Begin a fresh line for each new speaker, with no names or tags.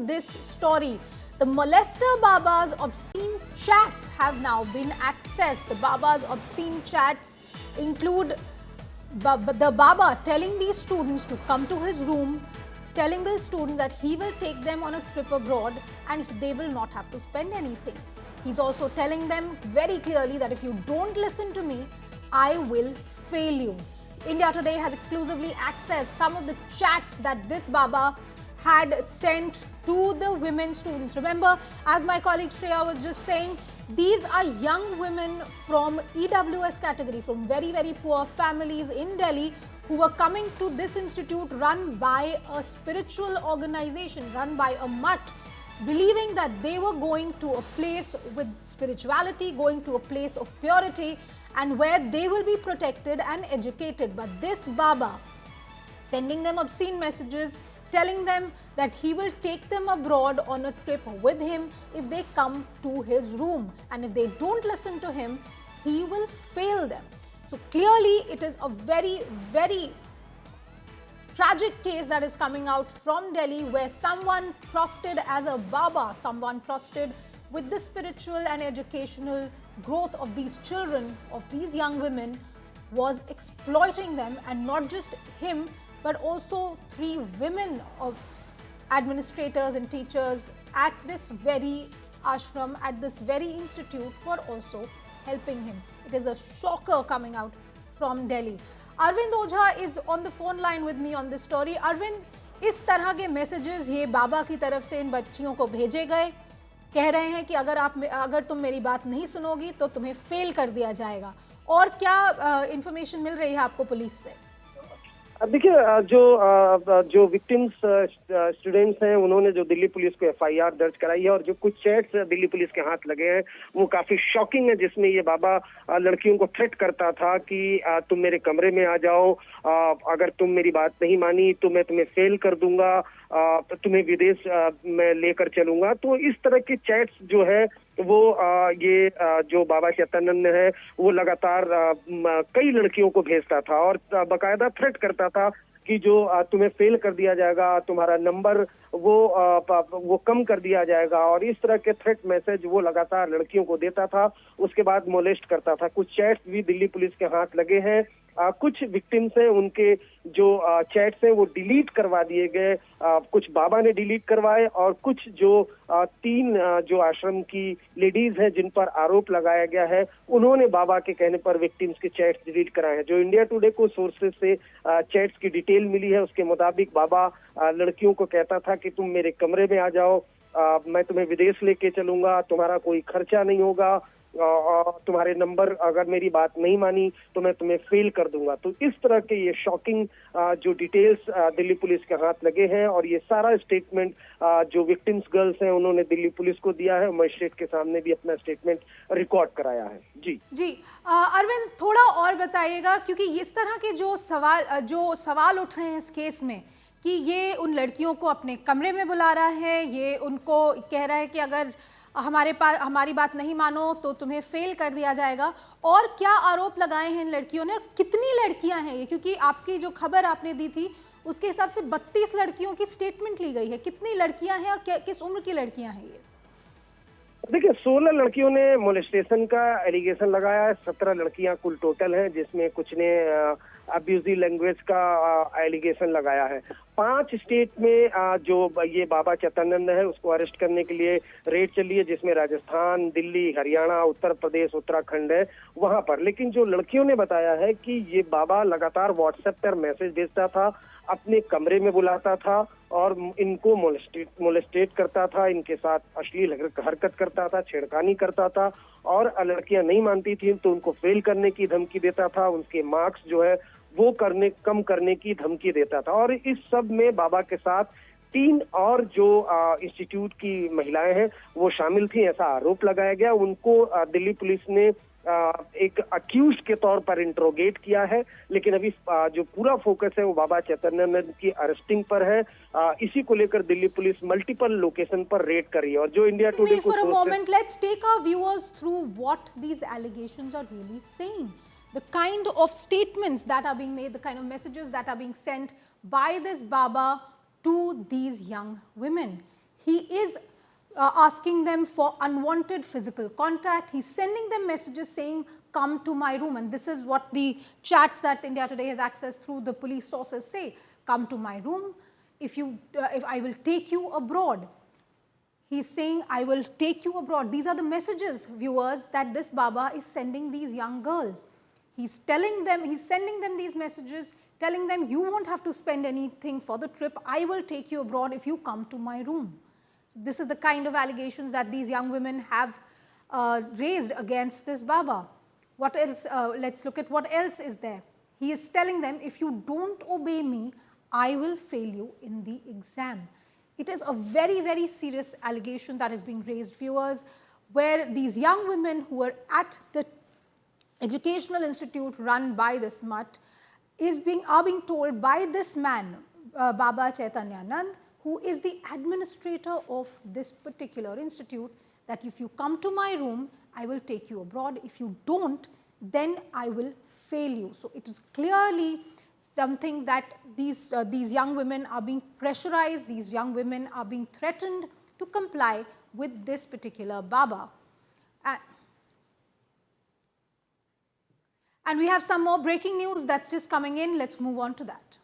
on this story. The molester Baba's obscene chats have now been accessed. The Baba's obscene chats include the Baba telling these students to come to his room, telling the students that he will take them on a trip abroad and they will not have to spend anything. He's also telling them very clearly that if you don't listen to me, I will fail you. India Today has exclusively accessed some of the chats that this Baba had sent to the women students. Remember, as my colleague Shreya was just saying, these are young women from EWS category, from very, very poor families in Delhi, who were coming to this institute run by a spiritual organization, run by a mutt, believing that they were going to a place with spirituality, going to a place of purity, and where they will be protected and educated. But this Baba, sending them obscene messages, telling them that he will take them abroad on a trip with him if they come to his room. And if they don't listen to him, he will fail them. So clearly, it is a very, very tragic case that is coming out from Delhi, where someone trusted as a Baba, someone trusted with the spiritual and educational growth of these children, of these young women, was exploiting them. And not just him, but also 3 women of administrators and teachers at this very ashram, at this very institute, who are also helping him. It is a shocker coming out from Delhi. Arvind Ojha is on the phone line with me on this story. Arvind, इस तरह के messages ये बाबा की तरफ से इन बच्चियों को भेजे गए, कह रहे हैं कि अगर तुम मेरी बात नहीं सुनोगी तो तुम्हें फेल कर दिया जाएगा। और क्या इंफॉर्मेशन मिल रही है आपको पुलिस से?
देखिए, जो विक्टिम्स स्टूडेंट्स हैं, उन्होंने जो दिल्ली पुलिस को एफआईआर दर्ज कराई है और जो कुछ चैट्स दिल्ली पुलिस के हाथ लगे हैं वो काफी शॉकिंग है, जिसमें ये बाबा लड़कियों को थ्रेट करता था कि तुम मेरे कमरे में आ जाओ, अगर तुम मेरी बात नहीं मानी तो मैं तुम्हें फेल कर दूंगा, तुम्हें विदेश में लेकर चलूंगा। तो इस तरह के चैट्स जो है वो ये जो बाबा चैतन्य है वो लगातार कई लड़कियों को भेजता था और बकायदा थ्रेट करता था कि जो तुम्हें फेल कर दिया जाएगा, तुम्हारा नंबर वो कम कर दिया जाएगा, और इस तरह के थ्रेट मैसेज वो लगातार लड़कियों को देता था। उसके बाद मोलेस्ट करता था। कुछ चैट्स भी दिल्ली पुलिस के हाथ लगे हैं। कुछ विक्टिम्स हैं, उनके जो चैट्स हैं वो डिलीट करवा दिए गए। कुछ बाबा ने डिलीट करवाए और कुछ जो 3 जो आश्रम की लेडीज हैं जिन पर आरोप लगाया गया है, उन्होंने बाबा के कहने पर विक्टिम्स के चैट्स डिलीट कराए हैं। जो इंडिया टुडे को सोर्सेज से चैट्स की डिटेल मिली है, उसके मुताबिक बाबा लड़कियों को कहता था कि तुम मेरे कमरे में आ जाओ, मैं तुम्हें विदेश लेके चलूंगा, तुम्हारा कोई खर्चा नहीं होगा, तुम्हारे नंबर अगर मेरी बात नहीं मानी तो मैं तुम्हें फेल कर दूंगा। तो इस तरह के ये शॉकिंग जो डिटेल्स दिल्ली पुलिस के हाथ लगे हैं, और ये सारा स्टेटमेंट जो विक्टिम्स गर्ल्स हैं उन्होंने दिल्ली पुलिस को दिया है। मजिस्ट्रेट के सामने भी अपना स्टेटमेंट रिकॉर्ड कराया है। जी
अरविंद, थोड़ा और बताइएगा, क्योंकि इस तरह के जो सवाल उठ रहे हैं इस केस में कि ये उन लड़कियों को अपने कमरे में बुला रहा है, ये उनको कह रहा है कि अगर हमारी बात नहीं मानो तो तुम्हें फेल कर दिया जाएगा, और क्या आरोप लगाए हैं इन लड़कियों ने, और कितनी लड़कियां हैं ये? क्योंकि आपकी जो खबर आपने दी थी उसके हिसाब से 32 लड़कियों की स्टेटमेंट ली गई है। कितनी लड़कियां हैं और किस उम्र की लड़कियां हैं ये?
देखिए, 16 लड़कियों ने मोलेस्टेशन का एलिगेशन लगाया है। 17 लड़कियां कुल टोटल हैं, जिसमें कुछ ने अब्यूजिव लैंग्वेज का एलिगेशन लगाया है। 5 स्टेट में जो ये बाबा चैतन्य है उसको अरेस्ट करने के लिए रेड चली है, जिसमें राजस्थान, दिल्ली, हरियाणा, उत्तर प्रदेश, उत्तराखंड है वहां पर। लेकिन जो लड़कियों ने बताया है कि ये बाबा लगातार व्हाट्सएप पर मैसेज भेजता था, अपने कमरे में बुलाता था और इनको मोलेस्टेट करता था, इनके साथ अश्लील हरकत करता था, छेड़खानी करता था, और लड़कियां नहीं मानती थी तो उनको फेल करने की धमकी देता था, उनके मार्क्स जो है वो कम करने की धमकी देता था। और इस सब में बाबा के साथ 3 और जो इंस्टीट्यूट की महिलाएं हैं वो शामिल थी, ऐसा आरोप लगाया गया। उनको दिल्ली पुलिस ने एक अक्यूज के तौर पर इंट्रोगेट किया है, लेकिन अभी जो पूरा फोकस है वो बाबा चैतन्य की अरेस्टिंग पर है। इसी को लेकर दिल्ली पुलिस मल्टीपल लोकेशन पर रेड कर रही है। और जो इंडिया टुडे को
for a moment, let's take our viewers through what these allegations are really saying. The kind of statements that are being made, the kind of messages that are being sent by this Baba to these young women. He is asking them for unwanted physical contact. He's sending them messages saying, come to my room. And this is what the chats that India Today has accessed through the police sources say. Come to my room. If I will take you abroad. He's saying, I will take you abroad. These are the messages, viewers, that this Baba is sending these young girls. He's telling them, he's sending them these messages, telling them, you won't have to spend anything for the trip. I will take you abroad if you come to my room. So this is the kind of allegations that these young women have raised against this Baba. What else? Let's look at what else is there. He is telling them, if you don't obey me, I will fail you in the exam. It is a very, very serious allegation that is being raised, viewers, where these young women who are at the educational institute run by this mutt are being told by this man, Baba Chaitanyanand, who is the administrator of this particular institute, that if you come to my room, I will take you abroad. If you don't, then I will fail you. So it is clearly something that these young women are being pressurized, these young women are being threatened to comply with this particular Baba. And we have some more breaking news that's just coming in. Let's move on to that.